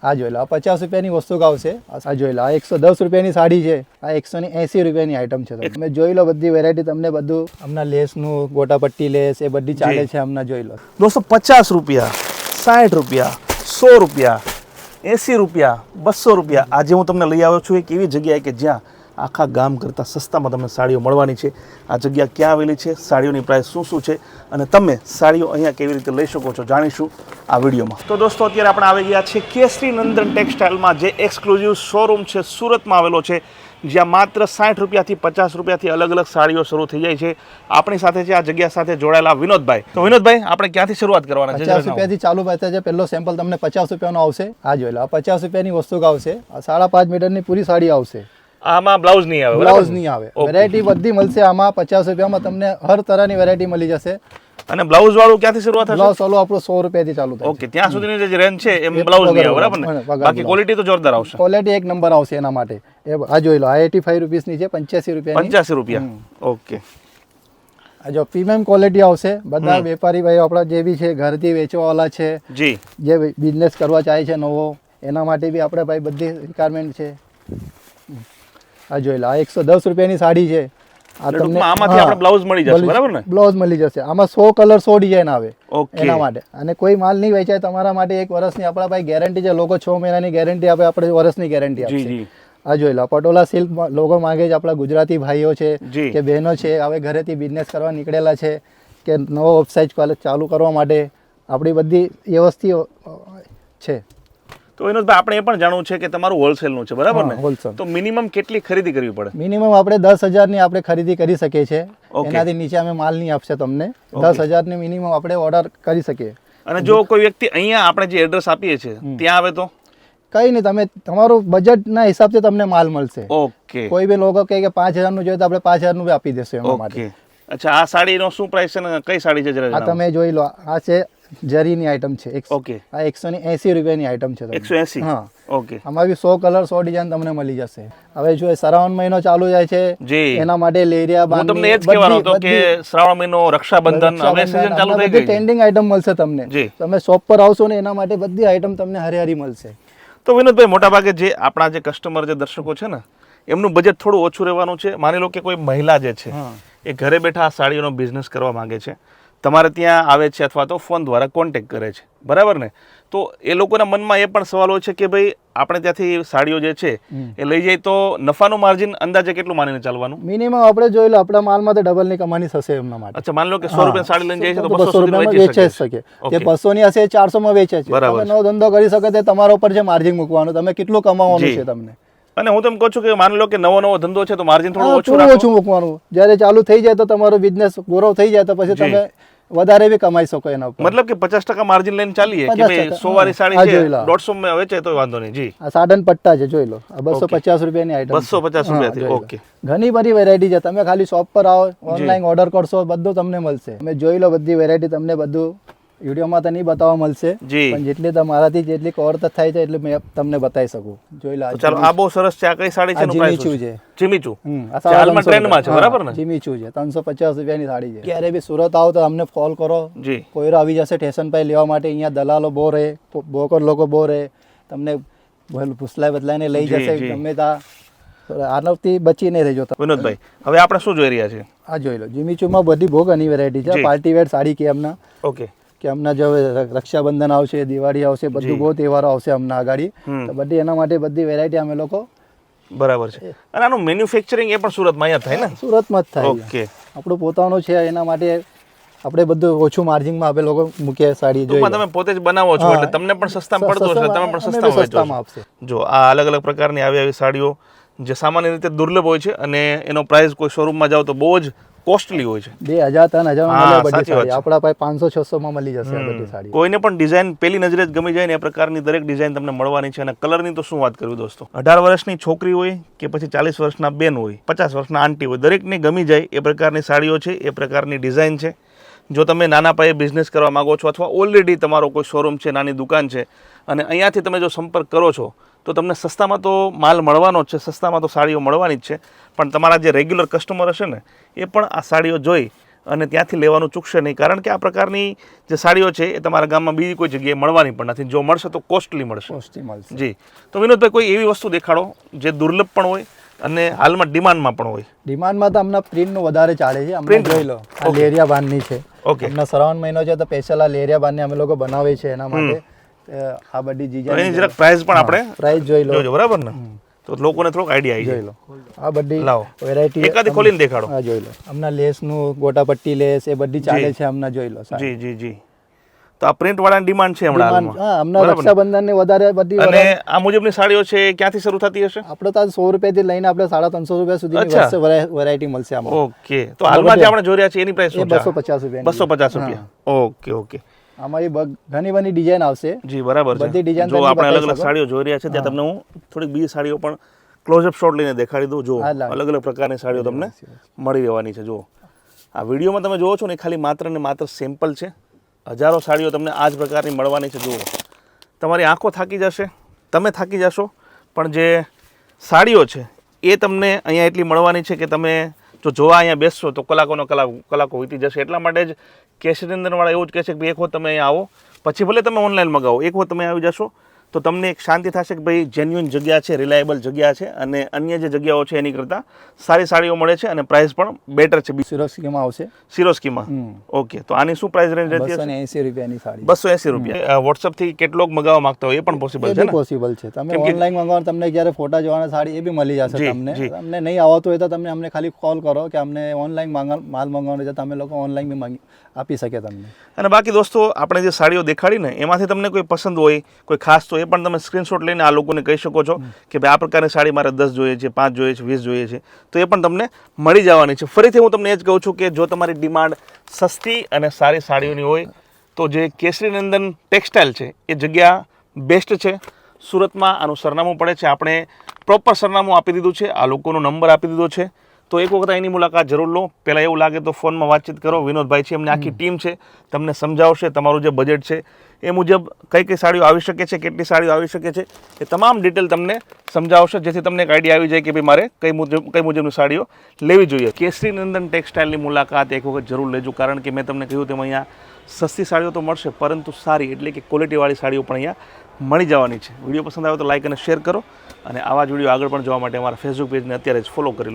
આ જોઈ લો, આ 50 રૂપિયાની વસ્તુ આવશે. આ જોઈ લો, આ 110 રૂપિયાની સાડી છે, આ 180 રૂપિયાની આઈટમ છે. તમે જોઈ લો બધી વેરાયટી, તમને બધું હમણાં લેસનું ગોટાપટ્ટી લેસ એ બધી ચાલે છે હમણાં. જોઈ લો દોસ્તો, 50 રૂપિયા, 60 રૂપિયા, 100 રૂપિયા, 80 રૂપિયા, 200 રૂપિયા. આજે હું તમને લઈ આવ્યો છું એક એવી જગ્યાએ કે જ્યાં આખા ગામ કરતાં સસ્તામાં તમને સાડીઓ મળવાની છે. આ જગ્યા ક્યાં આવેલી છે, સાડીઓની પ્રાઇસ શું છે અને તમે સાડીઓ અહીંયા કેવી રીતે લઈ શકો છો જાણીશું આ વિડીયોમાં. તો દોસ્તો, અત્યારે આપણે આવી ગયા છે કેસરી નંદન ટેક્સટાઇલમાં, જે એક્સક્લુઝિવ શોરૂમ છે, સુરતમાં આવેલો છે, જ્યાં માત્ર 60 રૂપિયાથી 50 રૂપિયાથી અલગ અલગ સાડીઓ શરૂ થઈ જાય છે. આપણી સાથે છે આ જગ્યા સાથે જોડાયેલા વિનોદભાઈ. તો વિનોદભાઈ, આપણે ક્યાંથી શરૂઆત કરવાના છે? 50 રૂપિયાથી ચાલુ થાય છે. પહેલો સેમ્પલ તમને 50 રૂપિયાનો આવશે. આ જોઈ લો, આ 50 રૂપિયાની વસ્તુ આવશે. આ 5.5 મીટરની પૂરી સાડી આવશે. આમાં બ્લાઉઝ નહીં આવે? બ્લાઉઝ નહીં આવે. વેરાયટી બધી મળશે આમાં. 50 રૂપિયામાં તમને હર તરહની વેરાયટી મળી જશે. અને બ્લાઉઝ વાળું ક્યાંથી શરૂઆત થશે? બ્લાઉઝ વાળું આપણું 100 રૂપિયાથી ચાલુ થાય. ઓકે, ત્યાં સુધીની જે રેન્જ છે એમ બ્લાઉઝ નહીં આવે, બરાબર ને? બાકી ક્વોલિટી તો જોરદાર આવશે. ક્વોલિટી એક નંબર આવશે એના માટે. આ જોઈ લો, આ 85 રૂપીસની છે, 85 રૂપિયાની. 85 રૂપિયા. ઓકે. આ જો પ્રીમિયમ ક્વોલિટી આવશે. બધા વેપારી ભાઈઓ આપણા જે બી છે, ઘરથી વેચવાવાળા છે, જી, જે બિઝનેસ કરવા ચાહે છે નવો, એના માટે બી આપણે ભાઈ બધી રિક્વાયરમેન્ટ છે. આ જોઈ લો, આ 110 રૂપિયાની સાડી છે. આ તમને આમાંથી આપણે બ્લાઉઝ મળી જશે, બરાબર ને? બ્લાઉઝ મળી જશે. આમાં 100 કલર 100 ડિઝાઇન આવે એના માટે. અને કોઈ માલ નહીં વેચાય તમારા માટે 1 વર્ષની આપણા ભાઈ ગેરંટી છે. લોકો 6 મહિનાની ગેરંટી આપે, આપણે વર્ષની ગેરંટી આપશે. આ જોઈ લો, પટોલા સિલ્ક લોકો માંગે છે. આપણા ગુજરાતી ભાઈઓ છે કે બહેનો છે, હવે ઘરેથી બિઝનેસ કરવા નીકળેલા છે કે નવો વેબસાઇટ ચાલુ કરવા માટે આપણી બધી વ્યવસ્થિત છે. તો વિનોદભાઈ, આપણે એ પણ જાણવું છે કે તમારું હોલસેલનું છે, બરાબર ને? હોલસેલ. તો મિનિમમ કેટલી ખરીદી કરવી પડે? મિનિમમ આપણે 10,000ની આપણે ખરીદી કરી શકીએ છીએ. એનાથી નીચે અમે માલ નહીં આપશે તમને. 10,000ની મિનિમમ આપણે ઓર્ડર કરી શકીએ. અને જો કોઈ વ્યક્તિ અહીંયા આપણે જે એડ્રેસ આપીએ છીએ ત્યાં આવે તો કઈ નહીં, તમે તમારું બજેટના હિસાબથી તમને માલ મળશે. ઓકે. કોઈ બી લોકો કહે કે 5,000નું જોઈએ તો આપણે 5,000નું બી આપી દેશું એના માટે. અચ્છા, આ સાડીનો શું પ્રાઇસ છે ને કઈ સાડી છે જરા? આ તમે જોઈ લો, આ છે જરીની આઈટમ છે. ઓકે. આ 180 રૂપિયાની આઈટમ છે. 180? હા. ઓકે. આમાં બી 100 કલર 100 ડિઝાઇન તમને મળી જશે. હવે જો શ્રાવણ મહિનો ચાલુ જાય છે, એના માટે લેરિયા બાંધણી, હું તમને એ જ કહેવાનો હતો કે શ્રાવણ મહિનો, રક્ષાબંધન, હવે સીઝન ચાલુ થઈ ગઈ, ટ્રેન્ડિંગ આઈટમ મળશે તમને. તમે શોપ પર આવશો ને એના માટે બધી આઈટમ તમને હરિયારી મળશે. તો વિનોદભાઈ, મોટાભાગે જે આપણા જે કસ્ટમર, જે દર્શકો છે ને, એમનું બજેટ થોડું ઓછું રહેવાનું છે. માની લો કે કોઈ મહિલા જે છે એ ઘરે બેઠા આ સાડીઓનો બિઝનેસ કરવા માંગે છે, તમારે ત્યાં આવે છે અથવા તો ફોન દ્વારા કોન્ટેક્ટ કરે છે, બરાબર ને? તો એ લોકોના મનમાં એ પણ સવાલ હોય છે કે ભાઈ આપણે ત્યાંથી સાડીઓ જે છે એ લઈ જાય તો નફાનું માર્જિન અંદાજે કેટલું માનીને ચાલવાનું? મિનિમમ આપણે જોઈ લો, આપણા માલમાં તો ડબલ ની કમાણી થશે એમના માટે. અચ્છા, માની લો કે 100 રૂપિયા સાડી લઈને જાય છે તો 200 રૂપિયામાં વેચી શકે. જે 200 ની હશે 400 માં વેચે છે. તમે નવો ધંધો કરી શકો તે તમારા ઉપર છે માર્જિન મૂકવાનું, તમે કેટલું કમાવાનું છે તમને. અને હું તમને કહું છું કે માની લો કે નવો ધંધો છે તો માર્જિન થોડું ઓછું મૂકવાનું. જ્યારે ચાલુ થઈ જાય તો તમારો બિઝનેસ ગ્રો થઈ જાય તો પછી તમે વધારે બી કમાઈ શકો એના ઉપર. મતલબ કે 50% માર્જિન લઈને ચાલીએ કે ભાઈ 100 વાળી સાડી છે 150 માં વેચે તો વાંધો નહીં. જી, આ સાડન પટ્ટા છે, જોઈ લો, આ 250 રૂપિયાની આઈટમ. 250 રૂપિયાથી. ઓકે. ઘણી બધી વેરાયટી છે. તમે ખાલી શોપ પર આવો, ઓનલાઈન ઓર્ડર કરશો, બધું તમને મળશે. તમે જોઈ લો બધી વેરાયટી, તમને બધું વિડીયોમાં તો નહીં બતાવવા મળશે, પણ જેટલી તમારાથી જેટલી કવર થાય છે એટલી મેં તમને બતાવી શકું. જોઈ લો. ચાલો, આ બહુ સરસ છે. આ કઈ સાડી છે? જીમીચુ છે. જીમીચુ. આ હાલમાં ટ્રેન્ડમાં છે, બરાબર ને? જીમીચુ છે, 350 રૂપિયાની સાડી છે. ક્યારે બી સુરત આવો તો અમને કોલ કરો. જી, કોઈરો આવી જશે સ્ટેશન પર લેવા માટે. અહીંયા દલાલો બહુ રહે, બોકર લોકો બહુ રહે, તમને ભૂસલાઈ બદલાઈને લઈ જશે ગમે ત્યાં. આનાથી બચી નહીં રહેજો. વિનોદભાઈ, હવે આપણે શું જોઈ રહ્યા છીએ? આ જોઈ લો, જીમીચુમાં બધી બહુ ઘણી વેરાયટી છે. પાર્ટી વેર સાડી કે એમના. ઓકે. કે હમણાં જો રક્ષાબંધન આવશે, દિવાળી આવશે, બધું બહુ તહેવારો આવશે હમણાં આગાડી, તો બધી એના માટે બધી વેરાયટી અમે લોકો. બરાબર છે. અને આનું મેન્યુફેક્ચરિંગ એ પણ સુરતમાં અહીંયા થાય ને? સુરતમાં જ થાય. ઓકે. આપણું પોતાનું છે, એના માટે આપણે બધું ઓછું માર્જિનમાં આપણે લોકો મૂકીએ સાડી. જો તમે પોતે જ બનાવો છો એટલે તમને પણ સસ્તામાં પડતું હશે, તમે પણ સસ્તામાં આપશે. જો આ અલગ અલગ પ્રકારની આવી સાડીઓ જે સામાન્ય રીતે દુર્લભ હોય છે અને એનો પ્રાઇસ કોઈ શોરૂમમાં જાવ તો બહુ જ કોસ્ટલી હોય છે. 2,000-3,000 આપણા પાસે 500-600 માં મળી જશે આ બધી સાડી. કોઈને પણ ડિઝાઇન પેલી નજરે જ ગમી જાય ને એ પ્રકારની દરેક ડિઝાઇન તમને મળવાની છે. અને કલરની તો શું વાત કરવી દોસ્તો, 18 વર્ષની છોકરી હોય કે પછી 40 વર્ષના બેન હોય, 50 વર્ષના આંટી હોય, દરેકને ગમી જાય એ પ્રકારની સાડીઓ છે, એ પ્રકારની ડિઝાઇન છે. જો તમે નાના પાયે બિઝનેસ કરવા માંગો છો અથવા ઓલરેડી તમારો કોઈ શોરૂમ છે, નાની દુકાન છે અને અહીંયાથી તમે જો સંપર્ક કરો છો તો તમને સસ્તામાં તો માલ મળવાનો જ છે, સસ્તામાં તો સાડીઓ મળવાની જ છે. પણ તમારા જે રેગ્યુલર કસ્ટમર હશે ને એ પણ આ સાડીઓ જોઈ અને ત્યાંથી લેવાનું ચૂકશે નહીં, કારણ કે આ પ્રકારની જે સાડીઓ છે એ તમારા ગામમાં બીજી કોઈ જગ્યાએ મળવાની પણ નથી. જો મળશે તો કોસ્ટલી મળશે. જી. તો વિનોદભાઈ, કોઈ એવી વસ્તુ દેખાડો જે દુર્લભ પણ હોય અને હાલમાં ડિમાન્ડમાં પણ હોય. ડિમાન્ડમાં તો હમણાં પ્રિન્ટનું વધારે ચાલે છે. પ્રિન્ટ જોઈ લો, આ લેરિયા બાંધની છે. ઓકે. હમણાં શ્રાવણ મહિનો છે તો સ્પેશિયલ આ લેરિયા બાંધની અમે લોકો બનાવીએ છીએ એના માટે. આ બધી ડિઝાઇન, એની જરાક પ્રાઇસ પણ આપણે પ્રાઇસ જોઈ લો, બરાબર ને, તો લોકોને થોડોક આઈડિયા આવી જોઈ લો. આ બધી લાવો વેરાયટી એકાદી ખોલીને દેખાડો. હા જોઈ લો, હમણાં લેસનું ગોટાપટ્ટી લેસ એ બધી ચાલે છે હમણાં, જોઈ લો. જી જી જી. તો આ પ્રિન્ટ વાળાની ડિમાન્ડ છે હમણાં. હા, હમણાં રક્ષાબંધન ને વધારે બધી. અને આ મુજબની સાડીઓ છે ક્યાંથી શરૂ થતી હશે? આપણે તો 100 રૂપિયાથી લઈને આપણે 350 રૂપિયા સુધીની વેરાયટી મળશે આમાં. ઓકે. તો હાલમાં જે આપણે જોઈ રહ્યા છીએ એની પ્રાઇસ શું છે? 250 રૂપિયા. 250 રૂપિયા. Okay okay. આમાં ઘણી બધી ડિઝાઇન આવશે. જી બરાબર છે. બધી ડિઝાઇન જો આપણે અલગ અલગ સાડીઓ જોઈ રહ્યા છે, ત્યાં તમને હું થોડીક બીજી સાડીઓ પણ ક્લોઝઅપ શોટ લઈને દેખાડી દઉં. જો અલગ અલગ પ્રકારની સાડીઓ તમને મળી રહેવાની છે. જો આ વિડીયોમાં તમે જોવો છો ને, ખાલી માત્ર ને માત્ર સેમ્પલ છે. હજારો સાડીઓ તમને આ જ પ્રકારની મળવાની છે. જુઓ, તમારી આંખો થાકી જશે, તમે થાકી જશો, પણ જે સાડીઓ છે એ તમને અહીંયા એટલી મળવાની છે કે તમે જો જોવા અહીંયા બેસશો તો કલાકો વીતી જશે. એટલા માટે જ કેશરીનંદનવાળા એવું જ કહે છે કે ભાઈ એક વખત તમે અહીંયા આવો, પછી ભલે તમે ઓનલાઈન મગાવો, એક વખત તમે આવી જશો તો તમને એક શાંતિ થશે કે ભાઈ જેન્યુઇન જગ્યા છે, રિલાયબલ જગ્યા છે, અને અન્ય જે જગ્યાઓ છે એની કરતાં સારી સાડીઓ મળે છે અને પ્રાઇસ પણ બેટર છે. સિરોસ્કીમાં આવશે. સિરોસ્કીમાં. ઓકે. તો આની શું પ્રાઇસ રેન્જ રહેતી હશે? 280 રૂપિયાની સાડી. 280 રૂપિયા. વોટ્સઅપથી કેટલોગ મગાવવા માંગતા હોય એ પણ પોસિબલ છે ને? પોસિબલ છે. તમે ઓનલાઈન મંગાવો, તમને જ્યારે ફોટા જોવાના સાડી એ બી મળી જશે તમને. તમને નહીં આવતું હોય તો તમે અમને ખાલી કોલ કરો કે અમને ઓનલાઈન માલ મંગાવવાનો છે, તમે લોકો ઓનલાઈન બી આપી શકે તમને. અને બાકી દોસ્તો, આપણે જે સાડીઓ દેખાડી ને એમાંથી તમને કોઈ પસંદ હોય, કોઈ ખાસ, તો એ પણ તમે સ્ક્રીનશોટ લઈને આ લોકોને કહી શકો છો કે ભાઈ આ પ્રકારની સાડી મારે 10 જોઈએ છે, 5 જોઈએ છે, 20 જોઈએ છે, તો એ પણ તમને મળી જવાની છે. ફરીથી હું તમને એ જ કહું છું કે જો તમારી ડિમાન્ડ સસ્તી અને સારી સાડીઓની હોય તો જે કેસરીનંદન ટેક્સટાઇલ છે એ જગ્યા બેસ્ટ છે. સુરતમાં આનું સરનામું પડે છે, આપણે પ્રોપર સરનામું આપી દીધું છે, આ લોકોનો નંબર આપી દીધો છે. તો એક વખત એની મુલાકાત જરૂર લો. પહેલાં એવું લાગે તો ફોનમાં વાતચીત કરો. વિનોદભાઈ છે, એમની આખી ટીમ છે, તમને સમજાવશે. તમારું જે બજેટ છે એ મુજબ કઈ કઈ સાડીઓ આવી શકે છે, કેટલી સાડીઓ આવી શકે છે, એ તમામ ડિટેલ તમને સમજાવશે, જેથી તમને એક આઈડિયા આવી જાય કે ભાઈ મારે કઈ મુજબની સાડીઓ લેવી જોઈએ. કેસરીનંદન ટેક્સટાઇલની મુલાકાત એક વખત જરૂર લેજો, કારણ કે મેં તમને કહ્યું તેમ અહીંયા સસ્તી સાડીઓ તો મળશે, પરંતુ સારી એટલે કે ક્વોલિટીવાળી સાડીઓ પણ અહીંયા મળી જવાની છે. વિડીયો પસંદ આવે તો લાઇક અને શેર કરો, અને આવા જ વિડીયો આગળ પણ જોવા માટે અમારા ફેસબુક પેજને અત્યારે જ ફોલો કરી લો.